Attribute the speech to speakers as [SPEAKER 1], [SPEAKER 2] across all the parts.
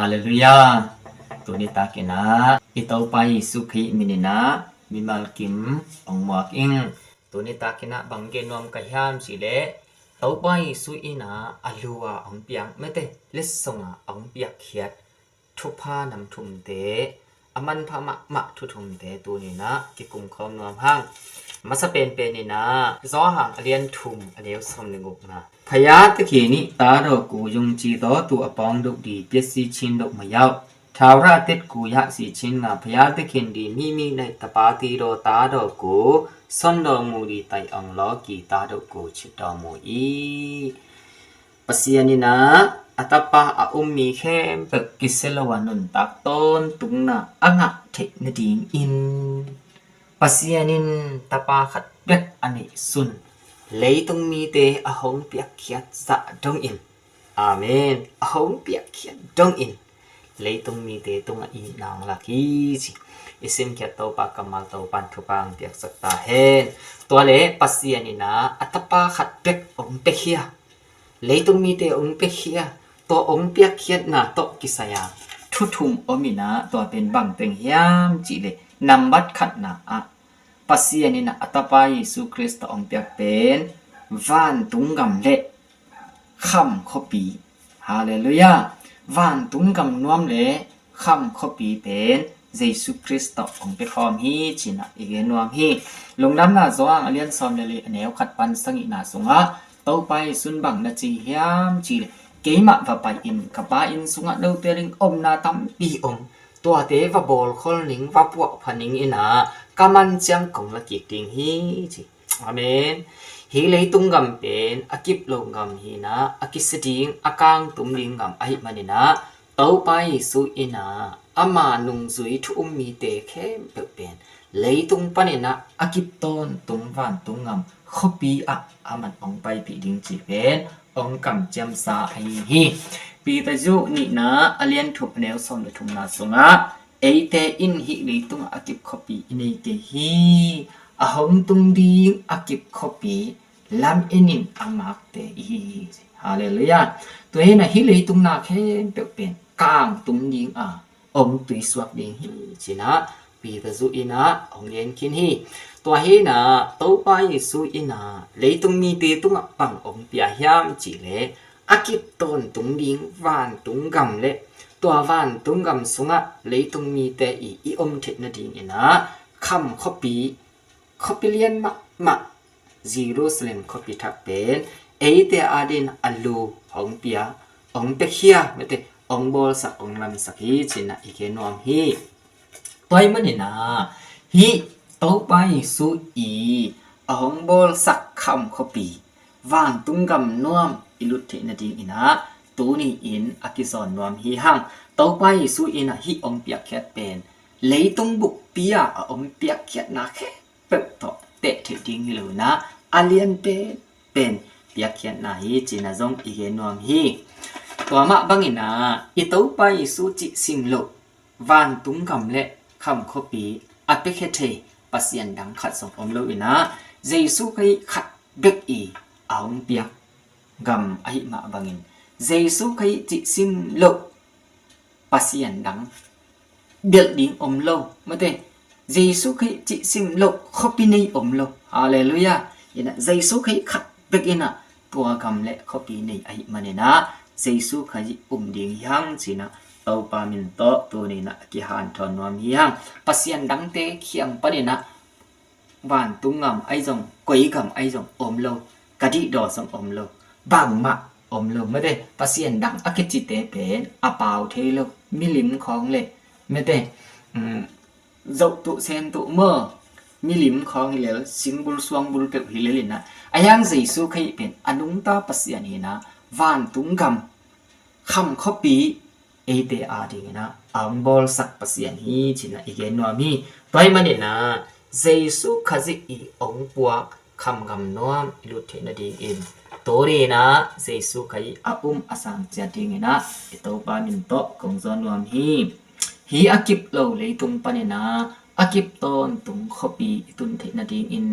[SPEAKER 1] าเลลูยาตุนิตาเกนะอิตาไปสุขีมินินะมิมัลกิมองมอกอิงตุนิตาเกนะบังเกนอมกะยามสิเลตาไปสุอินะอลัวองเปียงเมเตเลสงะองเปียกเขียดทุพานำทุมเตอมันพะมะทุทุมเตตูนี่นะกิกุมคอมนวมหังมาสเป็นเป็นนี่นะซอหังอเลียนทุมอเลียวสมนึงกนะพยาตะขีนี่ตาดอกกูยงจีตอตัวอปองดอกดีเปียสีชินดอกมะยาวทาวราเต็ดกูยะสีชินนะพยาตะขีนดีมีในตะปาตีโรตาดอกกูซอนดอมูดีไตอังลอกีตาดอกกูชิดอมูอีปะเสียนี่นะอัตปาอุมมีเข้มเปกกิเซลวานุนตักต้นตุงนะอะงะเทนดิงอินปัสยานินตะปาขัดเบ็ดอันนี้สุนเลยตรงมีเตอหงเปียกเขียดสะดงอินอาเมนอหงเปียกเขียดดงอินเลยตรงมีเตตรงอีนางลักฮีสิอิสิมเขียดโตปากมัลโตปันทุปังเปียกสักตาเฮนตัวเลปัสยานินะอัตปาขัดเบ็ดองเปเคียเลยตรงมีเตองเปเคียตัวองเปียกเขียดนะโตกิสยาทุทุมอมินะตัวเป็นบังเต็งยามจิเลนำบัดขัดนะอะปัสยานินะอัตปาเยซูคริสต์องเปียกเป็นวานตุงกำเละคำขปีฮาเลลูยาวานตุงกำนวมเละคำขปีเป็นเยซูคริสต์องเปียกพร้อมฮีจินะอีเกนวมฮีลงน้ำหน้าจวงอเลียนซอมเลแนวขัดปันสังอินาสุงะเต้าไปสุนบังนะจียามจีเลเกมะวะไปอินกะปาอินสุงะเดาเตริงอมนาตัมปีอมตัวเตวะบอลคอลนิงวะพวกพนิงอินากามันจังกงละกิติงฮีจิอาเมนฮีเลยตุงกำเป็นอากิบลงกำฮีนะอากิสดิงอากางตุมลิงกำอหิมันินะเต้าไปสุอินะอามานุงซุยทุมมีเตเข้มเป็นเลยตุงปนินะอากิบตอนตุงวานตุงกำขปีอะอามันองไปปีดิงจิเป็นองกำจำสาฮีปีตะจุนี่นะอเลียนทุบแนวสมทุมนาสุงะเอเตอินฮิลิตุงอากิบขปีอินเตฮีอาหงตุงดิงอากิบขปีลำอินินอามักเตฮีฮาเลลูยาตัวเห็นฮิลิตุงนาเข้มเป็นกลางตุงดิงองตุยสวกดิงฮีจินะปีตะจุอินะองเรียนคินฮีตัวเห็นเต้าไปสุอินะเลยตุงมีเตตุงปังองเปียยามจิเลอากิบต้นตุงดิงวานตุงกำเลตัววานตุงกำสุงะเลยตุงมีแต่อีอมเทนดิงอินะคำขปีเลียนมะเยรูซาเล็มขปีทักเป็นเอเตอาดินอัลลูองเปียองเปเคียไม่แต่องบอลสักองลำสักฮีจินะอีเกนอมฮีตัวมันนี่นะฮีโตไปสุอีองบอลสักคำขปีวานตุงกำนวมอิลุเทนดิงอินะตูนี่อินอากิซอนนวมฮีหังเต้าไปสุอินะฮีองเปียกแคดเป็นเลยตุงบุกเปียองเปียกแคดนาแค่เปิดต่อเตะถึงดิงฮิโลนะอาเลียนเป็นเปียกแคดนาฮีจินะจงอีเกนวมฮีตัวมะบังอินะอิเต้าไปสุจิสิมโลวานตุงกำและคำขปีอัปเปเคเทปัสยันดังขัดสงอมโลอินะเยซูใครขัดเบกอีองเปียกกำอหิมะบังอินเยซูใครจิสิมโลปัสยันดังเบียดดิงอมโลมาเตเยซูใครจิสิมโลขบินีอมโลฮาเลลูยาอินะเยซูใครขัดเบกอินะตัวกำและขบินีอหิมะเนนะเยซูใครดิงยังสินะเต้าปามินโตตัวนี้นะกิฮันทอนนวมยังปัสยันดังเตเขียงปะเนี่ยนะวานตุงงำไอจงกวยกำไอจงอมโลกะดิดอสงอมโลบังมะอมโลไม่ได้ปัสยันดังอกิจิเตเป็นอาเปาเทโลมิลิมของเลยไม่ได้เจ้าตุเซนตุเมื่อมิลิมของฮิเลสิงบุลสวงบุลเปฮิเลลินะอายังเยซูใครเป็นอนุงตาปัสยันนี่นะวานตุงกำคำขปีเอเตอาดิงนะอังบอลสักปัสยันฮีจินะอีเกนวามีตัวมันเนี่ยนะเยซูขจิอีองปวกคำกำนวมอิลุเทนดิงอินตัวเรนะเยซูใครอาสังจัดดิงนะอิโตปามินโตกงจอนวมฮีอากิบโลเลยตุงปะเนี่ยนะอากิบตอนตุงขปีตุนเทนดิงอิน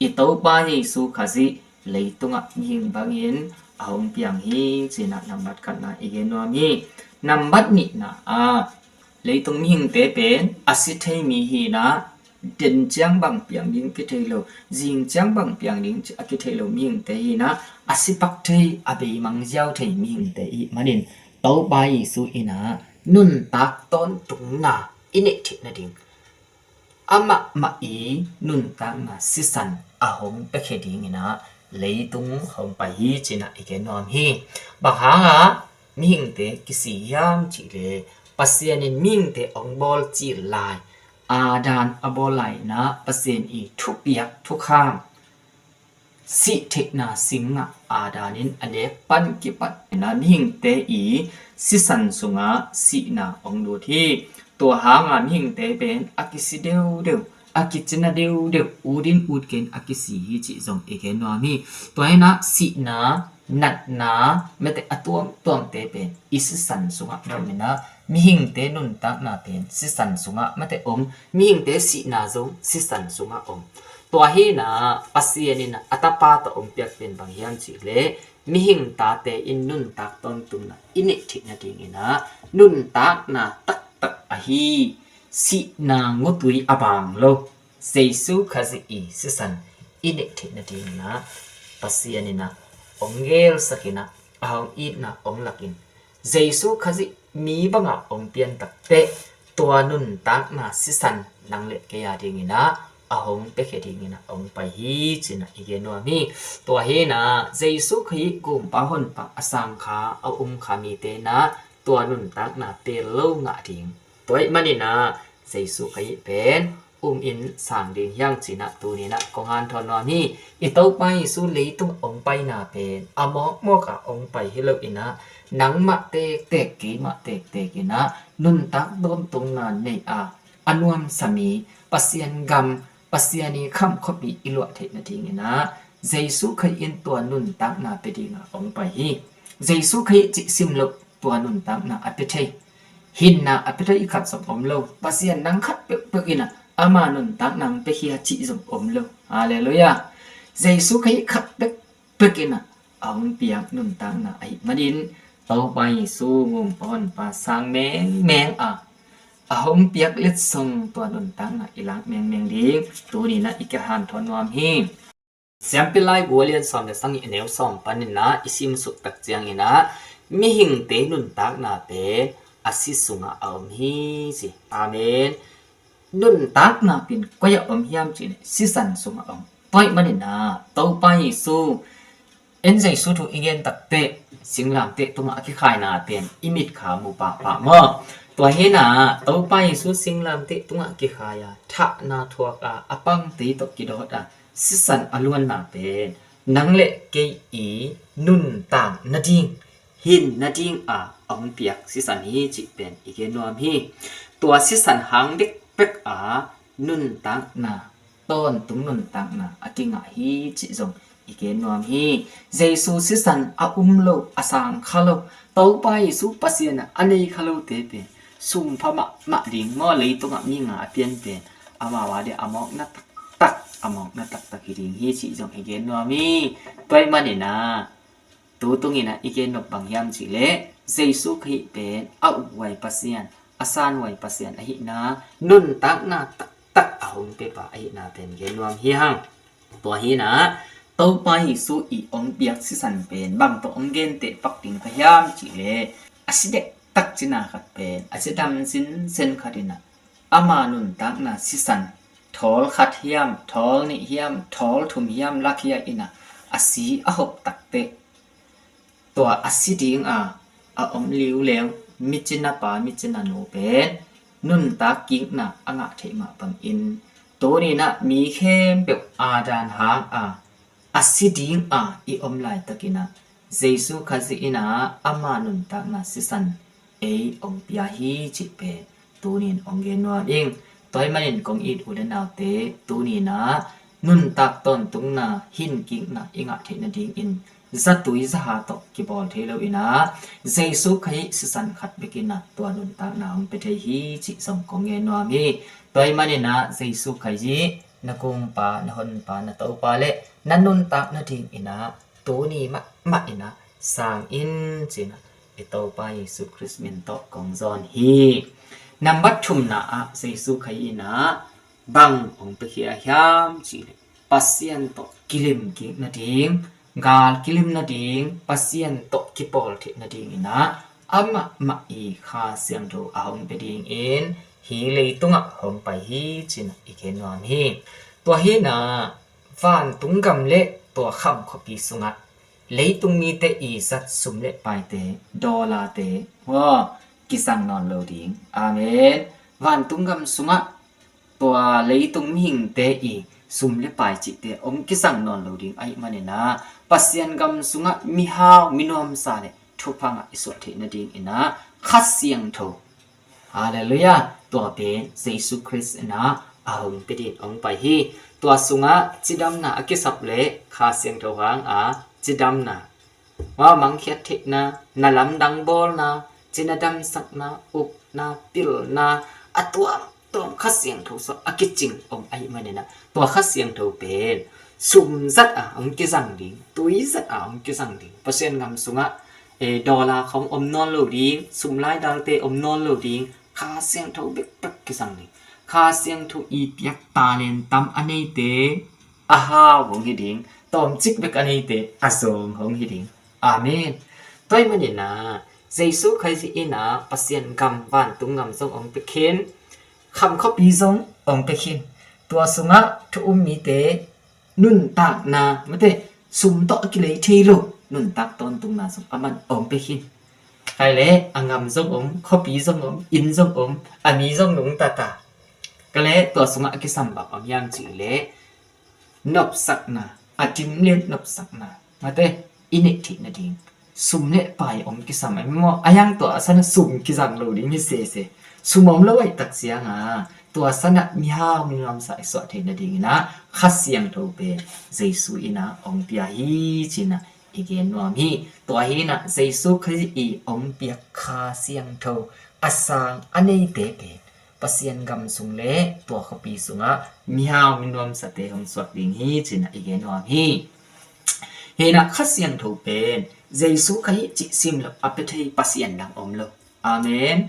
[SPEAKER 1] อิโตปาเยซูขจิเลยตุงยิงบางอินองเปียงฮีจินะนำบัดกันนะอีเกนวามี นำบัดนี้นะเลยตรงมีหิงเตเป็นอสิเทมีฮีนะเด่นจังบังเปียงดิงกิเทโลจิงจังบังเปียงดิงอกิเทโลมีหิงเตฮีนะอสิปักเทอเบมังเจ้าเทมีหิงเตอีมาดินเตาไปสุอินะนุนตักต้นตุงนาอิเนทินะดิงอามะมะอีนุนตักนะสิสันอะหงเปเคดิงนะเลยตรงหงไปฮีจินะอีเกนอมฮีบักหางมีหิงเตกิสิยามจิเลปัสเซียนินมิงเตองบอลจีลายอาดานอบอไหลนะปัสเซียนอีทุกเปียกทุกข้างสิเทนาสิงะอาดานินอเนกปันกิปัตนะมิงเตอีสิสันสุงะสินาองดูที่ตัวหางมิงเตเป็นอากิสิเดวเดวอากิจนะเดวเดวอูดินอูดเกนอากิสีฮิจิจงเอเกนวามีตัวให้นะสินานัดนาเมเตอตัวเตเป็นอิสิสันสุงะโดมินะมีหิงเตนุนตักนาเป็นสิสันสุงะเมเตอมมีหิงเตสินาจงสิสันสุงะอมตัวให้นะปัสเซียนินะอัตปาตอมเปียกเป็นบางอย่างจิเลมีหิงตาเตอินนุนตักตอนตุมนะอินิทินะดิงนะนุนตักนาตักอะฮีสินางุตุยอบางโลเซซูคาซิอีสิสันอินิทินะดิงนะปัสเซียนินะองเกลสกินะอาองอีนะองลักินเจซูคาซิมีบังอ่ะองเปียนตักเตตัวนุนตักนะสิสันนังเลกยาดิงนะอาหงเปเคดิงนะองไปฮีจินะอีเกนัวมีตัวเฮนะเจซูคฮีกุมปะหนปะอสังคาเอาขามีเตนะตัวนุนตักนะเตโลงะดิงตัวมันนี่นะเจซูคฮีเป็นอินสางดิงยังจินะตูนี่นะกองานทอนวามีอิโตไปสุลีตุงองไปนาเป็นอมอกมอกะองไปฮิโลอินะนังมะเตเตกิมะเตกินะนุนตักโดนตรงนั้นในอนวมสมีปัสเซียนกรรมปัสเซียนีคำขบีอิลวะเทนะทิงนะเจซูเคยอินตัวนุนตักนาเปดิงองไปฮีเจซูเคยจิซิมลบตัวนุนตักนาอเปเทหินนาอเปเทอีขัดสมอมโลปัสเซียนนังขัดเปกินะอามานุนตักนังเปเฮียจิสมอมโลฮาเลลูยาเจซูเคยขัดเปกินะองเปียกนุนตักนาไอมาดินต่อไปสู้งมปอนปาสางแมงอาหงเปียกเล็ดทรงตัวนุนตักนะอีลังแมงดีตัวนี้นะอีกหันทอนวามฮีเสียงเป็นไล่บัวเลียนสอมเดสังอีแนวสอมปันนะอิซิมสุกตักเจียงอีนะมีหิงเตนุนตักนะเป็นอาศิสุงะอมฮีสิอาเมนนุนตักนะเป็นก็ยอมฮิยามจิเนสิสันสุงะอมไปมันนี่นะต่อไปสู้เอ็นใจสู้ถูกอีเกนตักเตสิงลามเตตุงะคิขายนาเป็นอิมิดขาหมูปะมอตัวเฮนะต่อไปสู้สิงลามเตตุงะคิขายาทะนาทวกอปังตีตกิดอดสิสันอลวนนาเป็นนังเลเกอีนุนต่างนาดิงหินนาดิงองเปียกสิสันฮีจิเป็นอีเกนวมฮีตัวสิสันหางเด็กเป็กนุนต่างนาต้นตุงนุนต่างนาอกิงะฮีจิจงอีเกนวมฮีเจซูสิสันโลอสังคาโลต่อไปสุปเสียนะอันนี้คาโลเตเป็นสุมพะมะดิงมอเลยตุงะมีงาเปียนเป็นอามาวาเดอามอกนะตักอมอกนะตักกิริงฮีจิจงอีเกนวมีไปมันนี่นะตัวตรงนี้นะอีเกนนบบางยามจิเลเจซูคฮิเป็นเอาไว้ปัสเซียนอาซานไว้ปัสเซียนอหินะนุนตักนะตักอาหงเปปะอหินะเป็นเกนวมฮีหังตัวฮีนะต่อไปสู้อีองเปียกสิสันเป็นบางตัวองเกนเตปักติงพยายามจิเลอาศิเดตักจินาขัดเป็นอาศิดำสินเซนขัดินะอามานุนตักนะสิสันทอลขัดเฮียมทอลนิเฮียมทอลทุมเฮียมลักเฮียอินะอาศีอาหกตักเตตัวอาศิดิงอมลิวเลวมิจินาปามิจินาโนเป็นนุนตักกิงนะอ่างะเทมาบังอินตัวนี้นะมีเข้มเปบอาดานหางอาศิดิงอีอมไลตะกินะเจซูคาซิอินะอามานุนตักนะสิสันอมปิยาฮีจิเปตัวนี้องเกนวดเองตัวมันเห็นกองอีดอุดนาวเตตัวนี้นะนุนตักตอนตุงนะหินกิงนะอิงะเทนะดิงอินจัตุยสหาตกกิบอลเทโลอินะเจซูคฮิสิสันขัดเบกินะตัวนุนตักนะองเปเทฮีจิสมกองเกนวมีตัวมันเห็นนะเจซูคฮินะกุมปานะหนปานะตอปาเลนันนุนตักนะดิงอินะตัวนี้มะอินะสางอินจินะเ อิโตไปสุคริสมินโตกองจอนฮีนำบัดชุมนาเซซุไคอีนาบังองเปเคียยามจีปัสเซียนโตกิลิมกินาดิงกาลกิลิมนาดิงปัสเซียนโตกิปอลทินาดิงนะอัมมะอีคาเซียงโตอาหงเปดิงเอ็นฮีเลยตุงะหงไปฮีจินอีเกนวามฮีตัวฮีนาฟานตุงกำเละตัวคำขบีสุงะเลยตุงมีเตอีสัตสุมเละไปเตดอลาเตว่ากิสังนอนโลดิงอาเมนวานตุงกำสุงะตัวเลยตุงมิงเตอีสุมเละไปจิเตอมกิสังนอนโลดิงไอมันนะปัสยันกำสุงะมิฮาวมินอมซาเลทุพังอิสวะเทนดิงอินะคัสเสียงโทฮาเลลูยาตัวเป็นเยซูคริสต์นะอาหงเปดินองไปฮีตัวสุงะจิดำนาอกิสับเลคาเสียงโทหางจิดำนาว่ามังเขียดเทนะนาลำดังบอลนะจินดำสักนะอุบนะปิลนะอัตัวคัสเสียงโทสอกิจิงองไอมันเนี่ยนะตัวคัสเสียงโทเป็นสุมซัดองกิสังดิงตุยซัดองกิสังดิงเปอร์เซ็นต์งำสุงะดอลลาร์ของอมนอนโลดิงสุมไลดาลเตอมนอนโลดิงคาเสียงโทเบกปักกิสังดิงคาเสียงโทอีเปียกตาเลนตำอันนี้เตอาฮาหงฮิดิงตอมจิกเบกอันนี้เตอาสงหงฮิดิงอาเมนต้อยมันนี่นะเยซูคริสต์อินะปัสเซียนกำวานตุงงำทรงองเปเคนคำเขาปีทรงองเปเคนตัวสุงะทุอุมมีเตนุนตากนาไม่เตสุมโตกิเลเทโลนุนตักตอนตุงนาสมอามันอมไปคินใครเลยอังำทรงอมข้อปีทรงอมอินทรงอมอันนี้ทรงหนุงตาก็เลยตัวสงะกิสัมบักอมยามจีเลยนบสักนาอาจิมเลียนนบสักนามาเตอินิทินาดิงสุมเละไปอมกิสัมไม่มออายังตัวสันสุมกิสังโลดิมิเซสุมอมละไว้ตักเสียงตัวสนะมีฮาวมีลำสายสวดเทนาดิงนะคัสเสียงโทเปเยซูอินะองเปียฮีจินะอีเกนวามีตัวฮีนะเยซูคริสต์อีองเปียคาเสียงโทอาสังอันนี้เตเปปัสยันกำสุงเลตัวขปีสุงะมีฮาวมีลำสเตของสวดดิงฮีจินะอีเกนวามีเฮนะคัสเสียงโทเป็นเยซูคริสต์จิซิมลอเปเทปัสยันดังอมโลอาเมน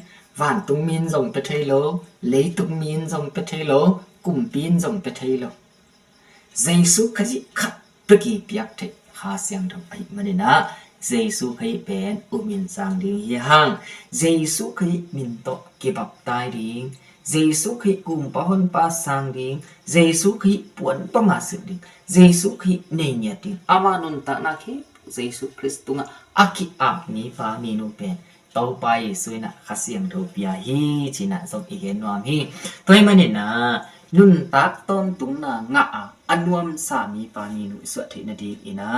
[SPEAKER 1] วานตุงมินจงเปเทโลเลยตุงมินจงเปเทโลกุมปินจงเปเทโลเยซูคริสต์ขัดเปกีเปียกเทคาเสียงทไอมันนี่นะเยซูคริสต์เป็นอุมินสังดิงเฮียหังเยซูคริสต์มินโตเก็บตายดิงเยซูคริสต์กุมปะหนปาสังดิงเยซูคริสต์ปวนปะมาสึดิงเยซูคริสต์เนียดิงอามานุนตะนะเคเยซูคริสต์ตุงอากิอามีฟามีนูเป็นต่อไปสวยนะคัสเสียงโทเปียฮีจินะสมอีเกนวามฮีตัวมันนี่นะนุนตักต้นตุงนางะอันวมสามีปานีนุสวดเทนดีอีนะ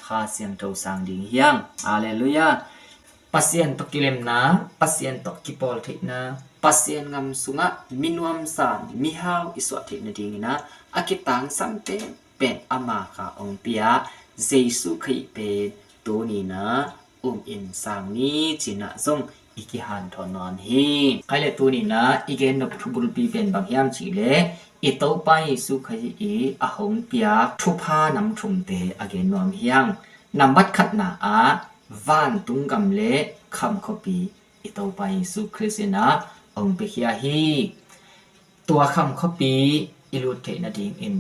[SPEAKER 1] คาเสียงโทสังดิงเฮียงฮาเลลูยาปัสเซียนตกิเลมนะปัสเซียนตกิปอลเทนะปัสเซียนงำสุงะมินวมสามิฮาวอิสวดเทนดีนะอากิตังสัมเตเป็นอามาคาองเปียเยซูคริสต์เป็นตัวนี้นะอินสังนี้จินะทรงอีกิหันทอนอนฮีใครเลตัวนี้นะอีเกนนบทุบุลปีเป็นบางยามจีเลอีโตไปสุขยีอีอาหงเปียกทุพานำชุมเตอเกนนอมเฮียงนำบัดขัดนาอาวานตุงกำเลคำขปีอีโตไปสุคริสต์นะองเปเคียฮีตัวคำขปีอิลุเทนดิงอิน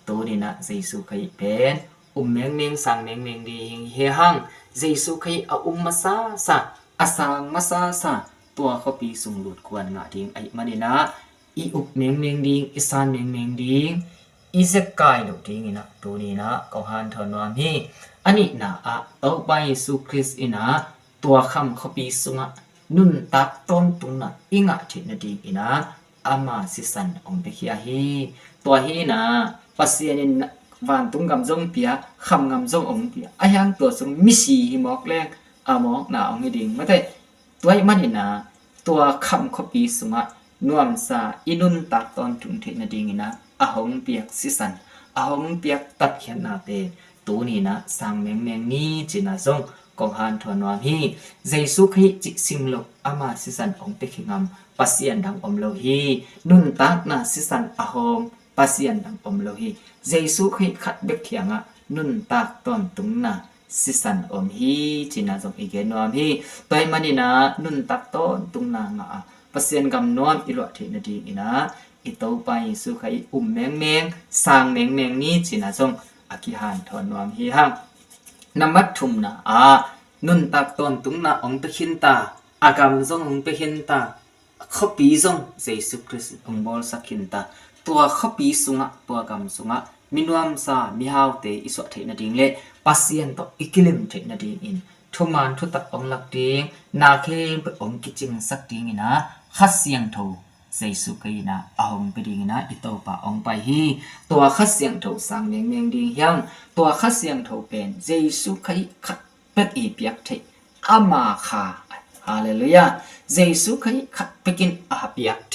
[SPEAKER 1] ตัวนี้นะเยซูคริสต์เป็นเมงเมงสังเมงเมงดีเฮหังเยซูคริสต์มาซาซาอาสังมาซาซาตัวเขาปีสุงหลุดควรงะดิงไอมันนี่นะอีอุบเมงเมงดิงอีสานเมงเมงดิงอีเซกายหลุดดิงนะตัวนี้นะก็หันทอนวามีอันนี้นะต่อไปเยซูคริสต์นะตัวคำเขาปีสุงะนุนตักต้นตุนนะอิงะเทนดิงนะอามาสิสันองเปเคียฮีตัวฮีนะปัสเซียนินวานตุงกำจงเปียคำกำจงองเปียอายังตัวทรงมิสีหิมอกแรงอามอกหนาองดิงไม่ได้ตัวมันนี่นะตัวคำขปีสุงะนวมซาอินุนตักตอนถุงเทนดิงนะอาหงเปียกสิสันอาหงเปียกตัดเขียนนาเตตัวนี้นะสังเมงเมงนี้จินาจงกองหันทวนวามฮีเยซูคริสต์จิสิมโลอามาสิสันองเปขิงามปัสเซียนดังอมโลฮีนุนตักนาสิสันอาหงปัสเซียนดังอมโลฮีเยซูคริสต์ขัดเบกเถียงนุนตักตอนตุงนา สิสันอมฮีจินาจงอีเกนวมฮีตัวยมันนี่นะนุนตักต้นตุงนางะปะเซียนกำนวมอิโลเทนะดีอีนะอิโตไปสุไคแมงแมงสร้างแมงแมงนี้จินาจงอกิหานทอนวมฮีหังนมัดทุมนะนุนตักต้นตุงนาองไปขินตาอากำจงองไปขินตาเขาปีจงเยซูคริสต์องบอลสักขินตาตัวเขาปีสุงะตัวกำสุงะมินวมซามิฮาวเตอิสวะเทนะดิงเลปัสเซียนตอิกิลิมเทนะดิงอินทุมานทุตักองลักดิงนาเคมไปองกิจิงสักดิงอินะขัดเสียงโทเยซูคริสต์นะอองไปดิงนะอิโตปะองไปฮีตัวขัดเสียงโทสังเมงเมงดิงยังตัวขัดเสียงโทเป็นเยซูคริสต์ขัดเป็ดอีเปียกเทอามาคาฮาเลลูยาเยซูคริสต์ขัดไปกินอาเปียกเท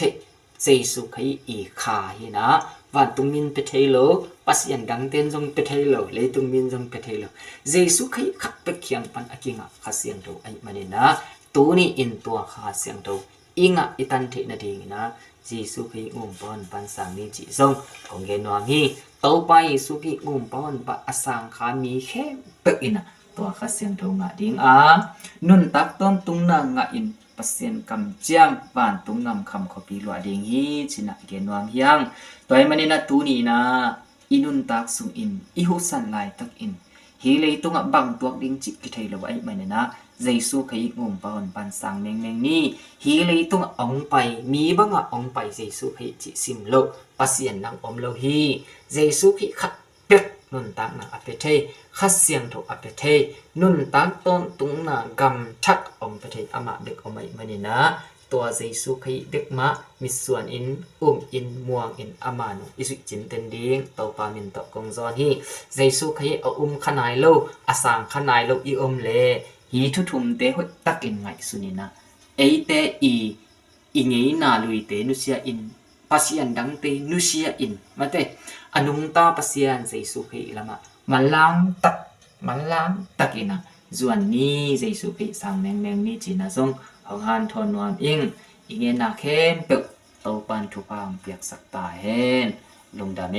[SPEAKER 1] เยซูคริสต์อีคาฮีนะวันตุงมินเปเทโลปัสยันดังเต้นจงเปเทโลเลยตุงมินจงเปเทโลเยซูคริสต์ขัดไปเคียงปันอกิงะขัดเสียงโตไอมาเนนะตัวนี้อินตัวขัดเสียงโตอิงะอิตันเทนะดีนะเยซูคริสต์งุมปอนปันสังนี้จิทรงองเกนวามีต่อไปเยซูคริสต์งุมปอนปะอสังขามีแค่เปอินะตัวขัดเสียงโตงะดิงนุนตักต้นตุงนางะอินปะเซียนกำจ้างบ้านตุงงำคำขอปีหลวดิงฮีชินะเกนวามเฮียงตัวมันนี่นะตูนี่นะอินุนตักสุงอินอิหุสันลายตักอินฮีเลยตุงะบังตัวดิงจิกิเทลไว้มันนี่นะเยซูคริสต์งุมปอนปันสังเมงเมงนี่ฮีเลยตุงะองไปมีบังะองไปเยซูคริสต์จิซิมโลปะเซียนนังอมโลฮีเยซูคริสต์ขัดเป็ดนุนตักนะอเปเทขัดเสียงโทอเปเทนุนตักต้นตุงนากำทักอมเปเทอามาเด็กอมมันนี่นะตัวเยซูคริสต์เด็กมะมีส่วนอินอินม่วงอินอามานุอิสุจินเตนดิงตอปามินตอกงจอนฮีเยซูคริสต์เอาขนายโลอสางขนายโลอีเลฮีทุทุมเตหตักอินไงสุนินะเอเตอีเงยนาลุยเตนุเซียอินปัสยันดังเตนุเซียอินมาเตอนุงตาปัสยันเยซูคริสต์ละมะมันล้างตักอินะส่วนนี้เยซูคริสต์สังแมงนี้จินะทรงของหันทอนวามอิงอีเงนาเข้มเปกโตปันทุพามเปียกสักตาเห็นลงดาเม